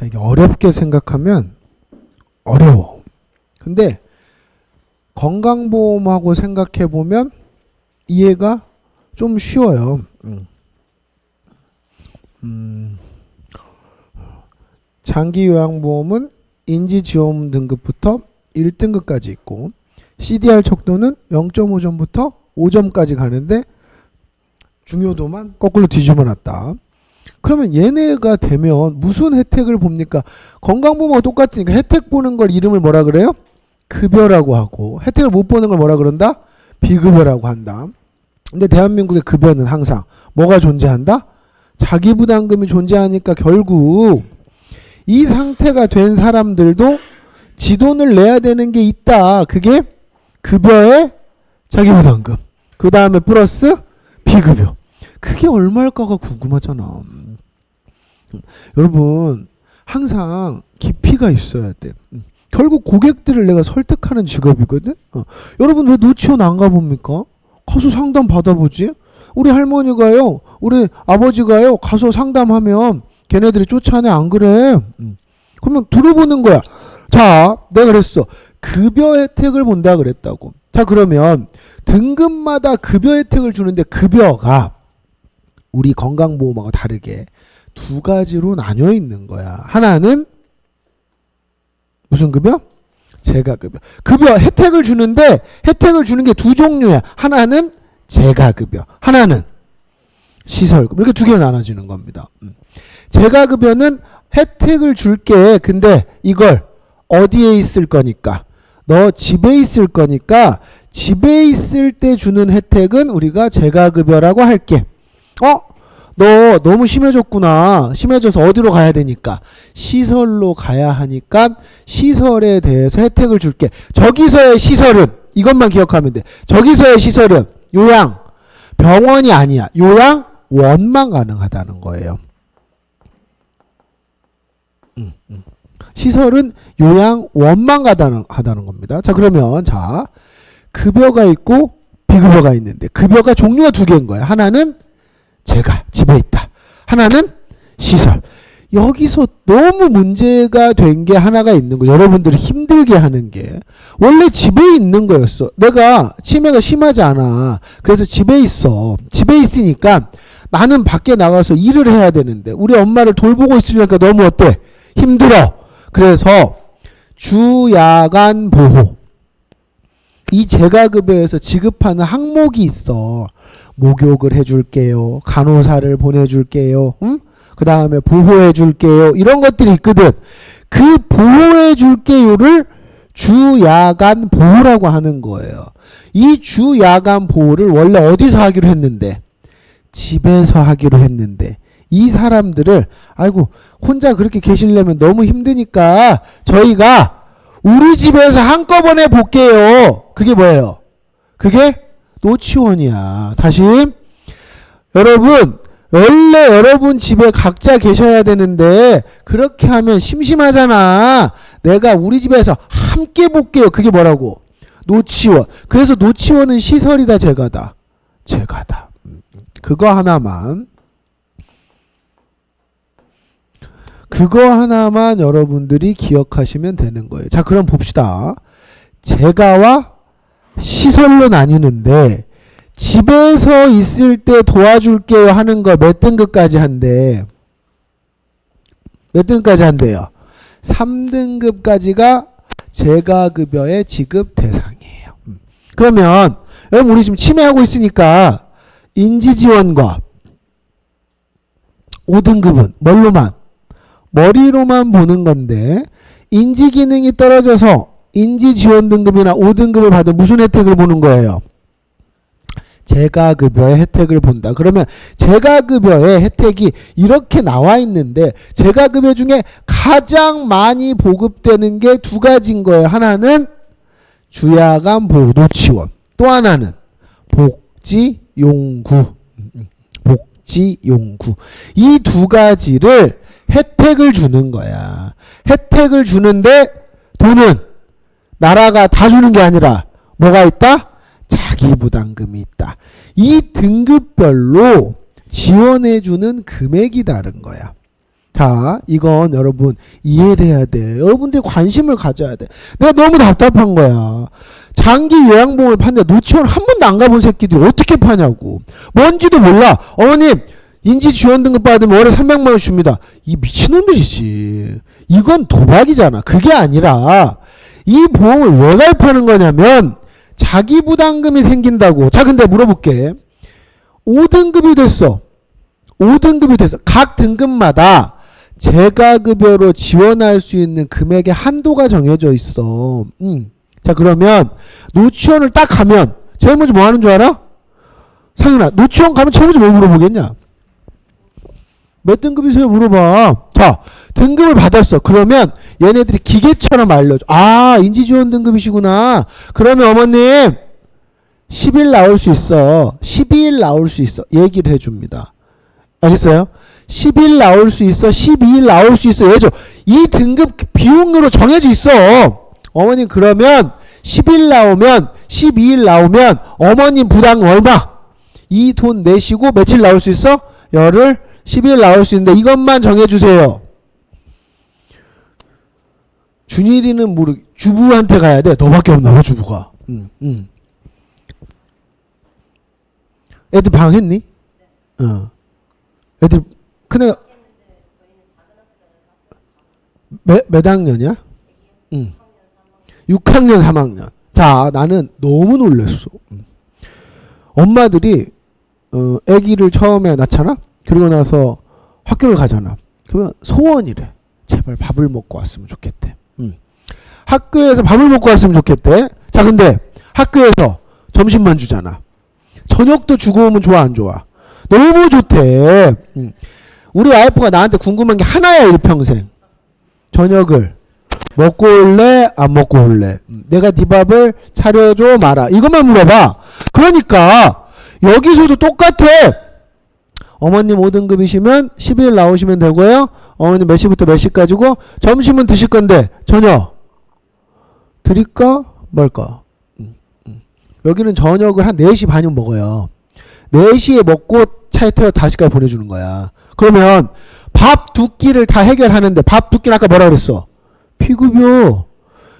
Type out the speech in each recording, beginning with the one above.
자, 이게 어렵게 생각하면 어려워. 근데 건강보험하고 생각해보면 이해가 좀 쉬워요. 장기요양보험은 인지지원 등급부터 1등급까지 있고 CDR 척도는 0.5점부터 5점까지 가는데 중요도만 거꾸로 뒤집어 놨다. 그러면 얘네가 되면 무슨 혜택을 봅니까? 건강보험하고 똑같으니까 혜택 보는 걸 이름을 뭐라 그래요? 급여라고 하고 혜택을 못 보는 걸 뭐라 그런다? 비급여라고 한다. 근데 대한민국의 급여는 항상 뭐가 존재한다? 자기부담금이 존재하니까 결국 이 상태가 된 사람들도 지 돈을 내야 되는 게 있다. 그게 급여에 자기부담금. 그 다음에 플러스 비급여. 그게 얼마일까가 궁금하잖아. 여러분 항상 깊이가 있어야 돼. 결국 고객들을 내가 설득하는 직업이거든. 여러분 왜 노치원 안 가봅니까? 가서 상담 받아보지. 우리 할머니가요, 우리 아버지가요, 가서 상담하면 걔네들이 쫓아내. 안 그래? 그러면 들어보는 거야. 자, 내가 그랬어. 급여 혜택을 본다 그랬다고. 자, 그러면 등급마다 급여 혜택을 주는데 급여가 우리 건강보험하고 다르게 두 가지로 나뉘어 있는 거야. 하나는 무슨 급여? 재가급여. 급여 혜택을 주는데 혜택을 주는 게 두 종류야. 하나는 재가급여, 하나는 시설급여. 이렇게 두 개로 나눠지는 겁니다. 재가급여는 혜택을 줄게. 근데 이걸 어디에 있을 거니까? 너 집에 있을 거니까 집에 있을 때 주는 혜택은 우리가 재가급여라고 할게. 너 너무 심해졌구나. 심해져서 어디로 가야 되니까? 시설로 가야 하니까 시설에 대해서 혜택을 줄게. 저기서의 시설은 이것만 기억하면 돼. 저기서의 시설은 요양 병원이 아니야. 요양원만 가능하다는 거예요. 시설은 요양원만 하다는 겁니다. 자, 그러면 자, 급여가 있고 비급여가 있는데 급여가 종류가 두 개인 거야. 하나는 제가 집에 있다. 하나는 시설. 여기서 너무 문제가 된 게 하나가 있는 거. 여러분들이 힘들게 하는 게 원래 집에 있는 거였어. 내가 치매가 심하지 않아. 그래서 집에 있어. 집에 있으니까 나는 밖에 나가서 일을 해야 되는데 우리 엄마를 돌보고 있으려니까 너무 어때? 힘들어. 그래서 주야간 보호. 이 재가급여에서 지급하는 항목이 있어. 목욕을 해줄게요. 간호사를 보내줄게요. 그 다음에 보호해줄게요. 이런 것들이 있거든. 그 보호해줄게요를 주야간 보호라고 하는 거예요. 이 주야간 보호를 원래 어디서 하기로 했는데? 집에서 하기로 했는데 이 사람들을 아이고 혼자 그렇게 계시려면 너무 힘드니까 저희가 우리 집에서 한꺼번에 볼게요. 그게 뭐예요? 그게 노치원이야. 다시 여러분 원래 여러분 집에 각자 계셔야 되는데 그렇게 하면 심심하잖아. 내가 우리 집에서 함께 볼게요. 그게 뭐라고? 노치원. 그래서 노치원은 시설이다 재가다? 재가다. 그거 하나만 여러분들이 기억하시면 되는 거예요. 자, 그럼 봅시다. 재가와 시설로 나뉘는데 집에서 있을 때 도와줄게요 하는 거 몇 등급까지 한대? 몇 등급까지 한대요? 3등급까지가 재가급여의 지급 대상이에요. 그러면 여러분 우리 지금 치매하고 있으니까 인지지원과 5등급은 뭘로만? 머리로만 보는 건데 인지기능이 떨어져서 인지지원 등급이나 5등급을 받은 무슨 혜택을 보는 거예요? 재가급여의 혜택을 본다. 그러면 재가급여의 혜택이 이렇게 나와 있는데 재가급여 중에 가장 많이 보급되는 게 두 가지인 거예요. 하나는 주야간 보호 노치원, 또 하나는 복지용구. 복지용구. 이 두 가지를 혜택을 주는 거야. 혜택을 주는데 돈은 나라가 다 주는 게 아니라 뭐가 있다? 자기부담금이 있다. 이 등급별로 지원해주는 금액이 다른 거야. 자, 이건 여러분 이해를 해야 돼. 여러분들이 관심을 가져야 돼. 내가 너무 답답한 거야. 장기 요양보험을 파는데 노치원 한 번도 안 가본 새끼들이 어떻게 파냐고. 뭔지도 몰라. 어머님 인지지원 등급 받으면 월에 300만 원 줍니다. 이 미친놈들이지. 이건 도박이잖아. 그게 아니라 이 보험을 왜 가입하는 거냐면 자기 부담금이 생긴다고. 자, 근데 물어볼게. 5등급이 됐어. 5등급이 됐어. 각 등급마다 재가급여로 지원할 수 있는 금액의 한도가 정해져 있어. 자, 그러면 노치원을 딱 가면 제일 먼저 뭐 하는 줄 알아? 상윤아, 노치원 가면 제일 먼저 뭐 물어보겠냐? 몇 등급이세요? 물어봐. 자, 등급을 받았어. 그러면 얘네들이 기계처럼 알려줘. 아, 인지지원 등급이시구나. 그러면 어머님 10일 나올 수 있어. 12일 나올 수 있어. 얘기를 해줍니다. 알겠어요? 10일 나올 수 있어. 12일 나올 수 있어. 얘죠. 이 등급 비용으로 정해져 있어. 어머님 그러면 10일 나오면 12일 나오면 어머님 부담 얼마? 이 돈 내시고 며칠 나올 수 있어? 열흘 10일 나올 수 있는데 이것만 정해주세요. 준일이는 주부한테 가야 돼. 너밖에 없나 봐 주부가. 애들 방학했니? 애들 큰애 몇 학년이야? 6학년 3학년. 자, 나는 너무 놀랬어. 엄마들이 아기를 처음에 낳잖아. 그리고 나서 학교를 가잖아. 그러면 소원이래. 제발 밥을 먹고 왔으면 좋겠대. 학교에서 밥을 먹고 왔으면 좋겠대. 자, 근데 학교에서 점심만 주잖아. 저녁도 주고 오면 좋아 안 좋아? 너무 좋대. 우리 와이프가 나한테 궁금한 게 하나야 일평생. 저녁을 먹고 올래 안 먹고 올래? 내가 네 밥을 차려줘 마라. 이것만 물어봐. 그러니까 여기서도 똑같아. 어머님 5등급이시면 10일 나오시면 되고요. 어머님 몇 시부터 몇 시까지고 점심은 드실 건데 저녁 드릴까 말까? 여기는 저녁을 한 4시 반이면 먹어요. 4시에 먹고 차에 태워 5시까지 보내주는 거야. 그러면 밥 두 끼를 다 해결하는데 밥 두 끼는 아까 뭐라 그랬어? 피급여.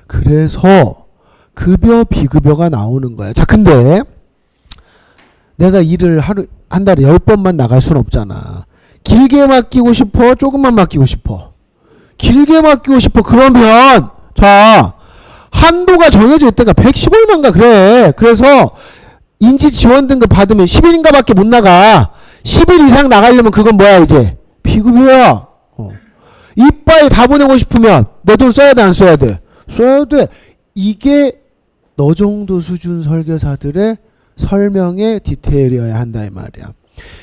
그래서 급여 비급여가 나오는 거야. 자, 근데 내가 일을 한 달에 10번만 나갈 순 없잖아. 길게 맡기고 싶어? 조금만 맡기고 싶어? 길게 맡기고 싶어. 그러면 자, 한도가 정해져 있다가 110얼마인가 그래. 그래서 인지지원 등급 받으면 10일인가 밖에 못 나가. 10일 이상 나가려면 그건 뭐야 이제? 비급여야. 이빠이 다 보내고 싶으면 내 돈 써야 돼 안 써야 돼? 써야 돼. 이게 너 정도 수준 설계사들의 설명의 디테일이어야 한다 이 말이야.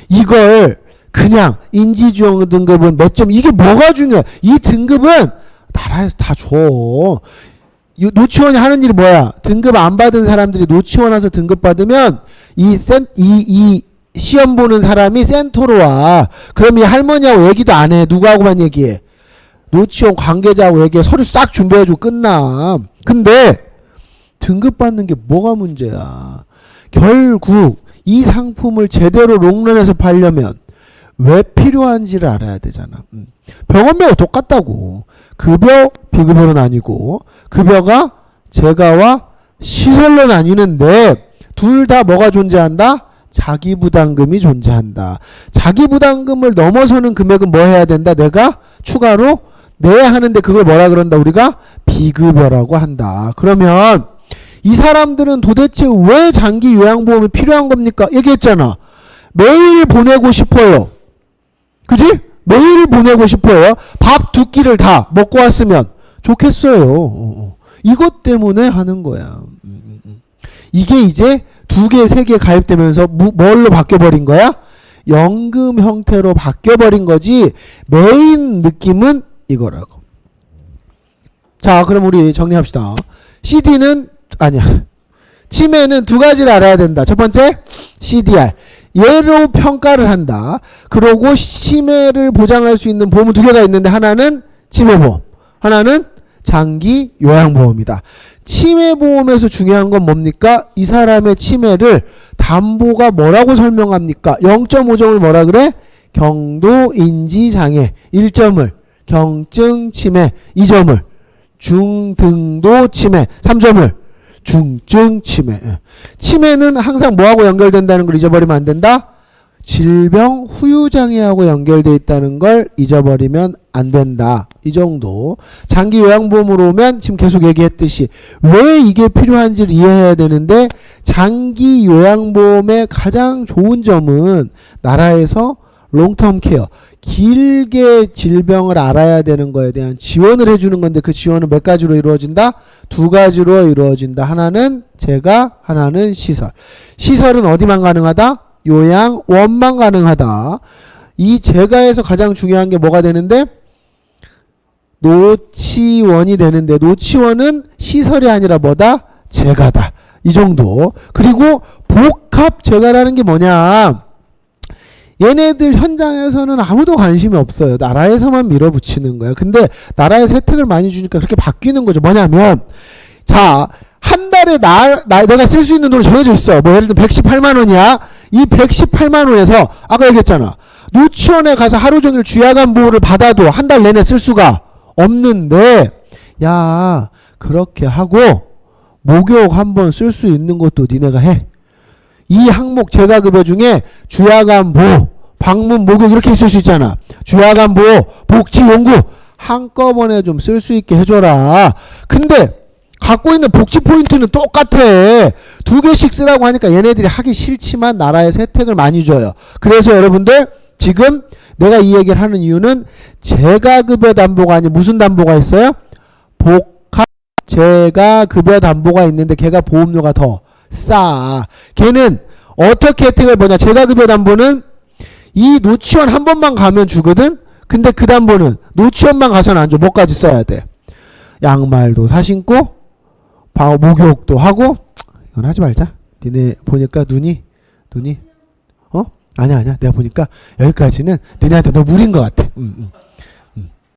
이걸 그냥 인지지원 등급은 몇 점 이게 뭐가 중요해? 이 등급은 나라에서 다 줘. 노치원이 하는 일이 뭐야? 등급 안 받은 사람들이 노치원 와서 등급 받으면 이 시험 보는 사람이 센터로 와. 그럼 이 할머니하고 얘기도 안 해. 누구하고만 얘기해? 노치원 관계자하고 얘기해. 서류 싹 준비해주고 끝나. 근데 등급 받는 게 뭐가 문제야? 결국 이 상품을 제대로 롱런해서 팔려면 왜 필요한지를 알아야 되잖아. 병원비하고 똑같다고. 급여 비급여로 나뉘고 급여가 재가와 시설로 나뉘는데 둘 다 뭐가 존재한다? 자기부담금이 존재한다. 자기부담금을 넘어서는 금액은 뭐 해야 된다? 내가 추가로 내야 하는데 그걸 뭐라 그런다? 우리가 비급여라고 한다. 그러면 이 사람들은 도대체 왜 장기 요양보험이 필요한 겁니까? 얘기했잖아. 매일 보내고 싶어요. 그지? 매일 보내고 싶어요. 밥 두 끼를 다 먹고 왔으면 좋겠어요. 이것 때문에 하는 거야. 이게 이제 2개, 3개 가입되면서 뭘로 바뀌어버린 거야? 연금 형태로 바뀌어버린 거지 메인 느낌은 이거라고. 자, 그럼 우리 정리합시다. CD는 아니야. 치매는 두 가지를 알아야 된다. 첫 번째 CDR. 얘로 평가를 한다. 그러고 치매를 보장할 수 있는 보험은 2개가 있는데 하나는 치매보험, 하나는 장기 요양보험이다. 치매보험에서 중요한 건 뭡니까? 이 사람의 치매를 담보가 뭐라고 설명합니까? 0.5점을 뭐라 그래? 경도 인지 장애 1점을, 경증 치매 2점을, 중등도 치매 3점을, 중증 치매. 치매는 항상 뭐하고 연결된다는 걸 잊어버리면 안 된다? 질병 후유장애하고 연결되어 있다는 걸 잊어버리면 안 된다. 이 정도. 장기 요양보험으로 오면 지금 계속 얘기했듯이 왜 이게 필요한지를 이해해야 되는데, 장기 요양보험의 가장 좋은 점은 나라에서 롱텀 케어, 길게 질병을 알아야 되는 거에 대한 지원을 해주는 건데, 그 지원은 몇 가지로 이루어진다? 두 가지로 이루어진다. 하나는 재가, 하나는 시설. 시설은 어디만 가능하다? 요양원만 가능하다. 이 재가에서 가장 중요한 게 뭐가 되는데? 노치원이 되는데, 노치원은 시설이 아니라 뭐다? 재가다. 이 정도. 그리고 복합 재가라는 게 뭐냐? 얘네들 현장에서는 아무도 관심이 없어요. 나라에서만 밀어붙이는 거야. 근데 나라에서 혜택을 많이 주니까 그렇게 바뀌는 거죠. 뭐냐면, 자, 한 달에 내가 쓸 수 있는 돈이 정해져 있어. 뭐 예를 들면 118만 원이야. 이 118만 원에서 아까 얘기했잖아. 노치원에 가서 하루 종일 주야간 보호를 받아도 한 달 내내 쓸 수가 없는데, 야, 그렇게 하고 목욕 한번 쓸 수 있는 것도 니네가 해. 이 항목 재가급여 중에 주야간 보호, 방문 목욕 이렇게 있을 수 있잖아. 주야간 보호, 복지 연구 한꺼번에 좀 쓸 수 있게 해줘라. 근데 갖고 있는 복지 포인트는 똑같아. 두 개씩 쓰라고 하니까 얘네들이 하기 싫지만 나라에서 혜택을 많이 줘요. 그래서 여러분들 지금 내가 이 얘기를 하는 이유는 재가급여 담보가 아니고 무슨 담보가 있어요? 복합 재가급여 담보가 있는데 걔가 보험료가 더 싸. 걔는 어떻게 혜택을 보냐? 재가급여 담보는 이 노치원 한 번만 가면 주거든. 근데 그 담보는 노치원만 가서는 안 줘. 뭐까지 써야 돼? 양말도 사신고 목욕도 하고. 이건 하지 말자. 니네 보니까 눈이 아니야 내가 보니까 여기까지는 니네한테 너무 무리인 것 같아.